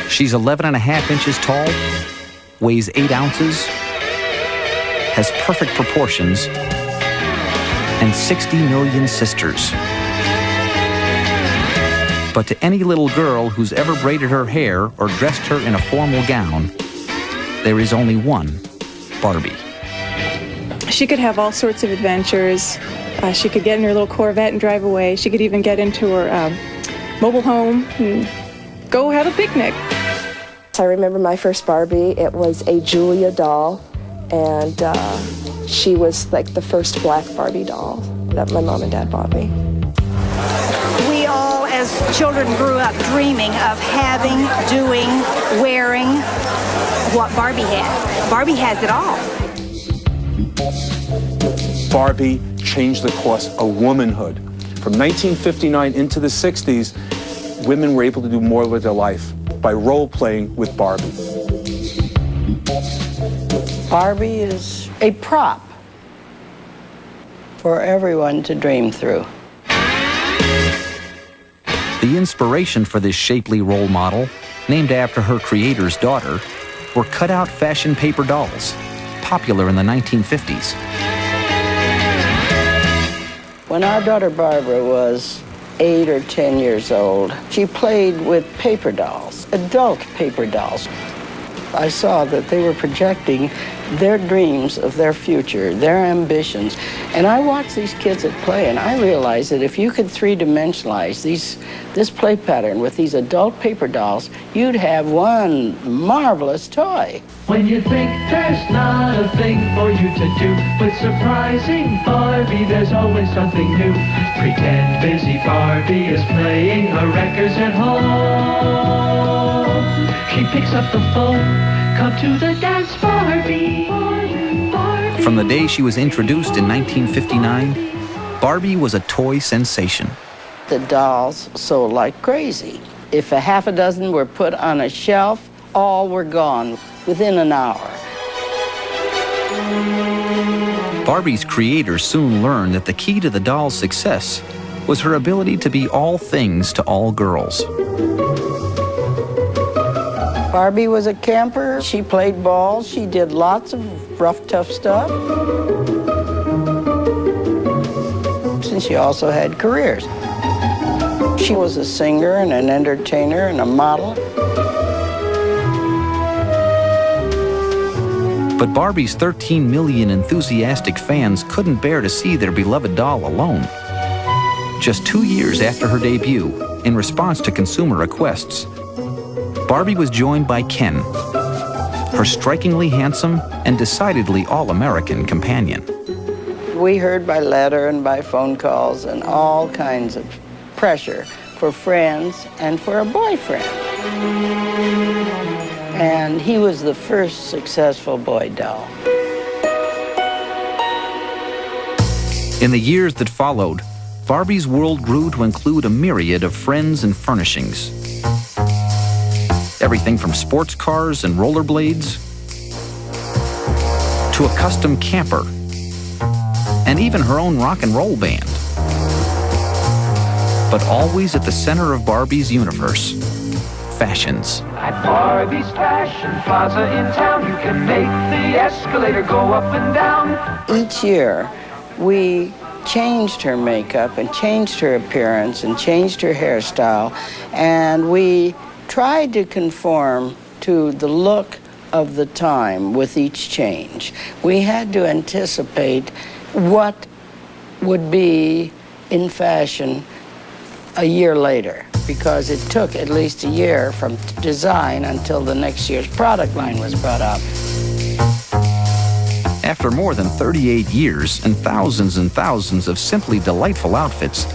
She's 11 and a half inches tall, weighs 8 ounces, has perfect proportions, and 60 million sisters. But to any little girl who's ever braided her hair or dressed her in a formal gown, there is only one Barbie. She could have all sorts of adventures. She could get in her little Corvette and drive away. She could even get into her mobile home and go have a picnic. I remember my first Barbie. It was a Julia doll, and she was like the first black Barbie doll that my mom and dad bought me. We all, as children, grew up dreaming of having, doing, wearing what Barbie had. Barbie has it all. Barbie changed the course of womanhood. From 1959 into the 60s, women were able to do more with their life by role-playing with Barbie. Barbie is a prop for everyone to dream through. The inspiration for this shapely role model, named after her creator's daughter, were cut-out fashion paper dolls, popular in the 1950s. When our daughter Barbara was 8 or 10 years old, she played with paper dolls, adult paper dolls. I saw that they were projecting their dreams of their future, their ambitions. And I watched these kids at play, and I realized that if you could three-dimensionalize this play pattern with these adult paper dolls, you'd have one marvelous toy. When you think there's not a thing for you to do, with surprising Barbie, there's always something new. Pretend busy Barbie is playing her records at home. She picks up the phone, come to the dance, Barbie. Barbie. From the day she was introduced in 1959, Barbie was a toy sensation. The dolls sold like crazy. If a half a dozen were put on a shelf, all were gone within an hour. Barbie's creator soon learned that the key to the doll's success was her ability to be all things to all girls. Barbie was a camper. She played ball. She did lots of rough, tough stuff. And she also had careers. She was a singer and an entertainer and a model. But Barbie's 13 million enthusiastic fans couldn't bear to see their beloved doll alone. Just 2 years after her debut, in response to consumer requests, Barbie was joined by Ken, her strikingly handsome and decidedly all-American companion. We heard by letter and by phone calls and all kinds of pressure for friends and for a boyfriend. And he was the first successful boy doll. In the years that followed, Barbie's world grew to include a myriad of friends and furnishings. Everything from sports cars and rollerblades to a custom camper and even her own rock and roll band. But always at the center of Barbie's universe, fashions. At Barbie's Fashion Plaza in town, you can make the escalator go up and down. Each year, we changed her makeup and changed her appearance and changed her hairstyle, and we tried to conform to the look of the time with each change. We had to anticipate what would be in fashion a year later, because it took at least a year from design until the next year's product line was brought up. After more than 38 years and thousands of simply delightful outfits,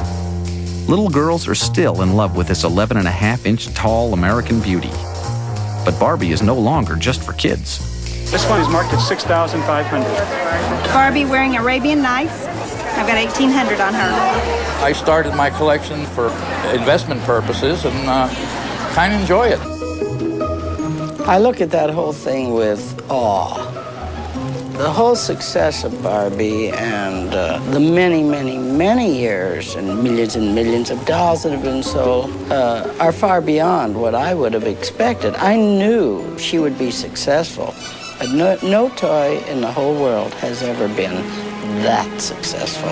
little girls are still in love with this 11.5-inch tall American beauty. But Barbie is no longer just for kids. This one is marked at $6,500. Barbie wearing Arabian Nights. I've got $1,800 on her. I started my collection for investment purposes and kind of enjoy it. I look at that whole thing with awe. The whole success of Barbie and the many, many, many years and millions of dolls that have been sold are far beyond what I would have expected. I knew she would be successful, but no toy in the whole world has ever been that successful.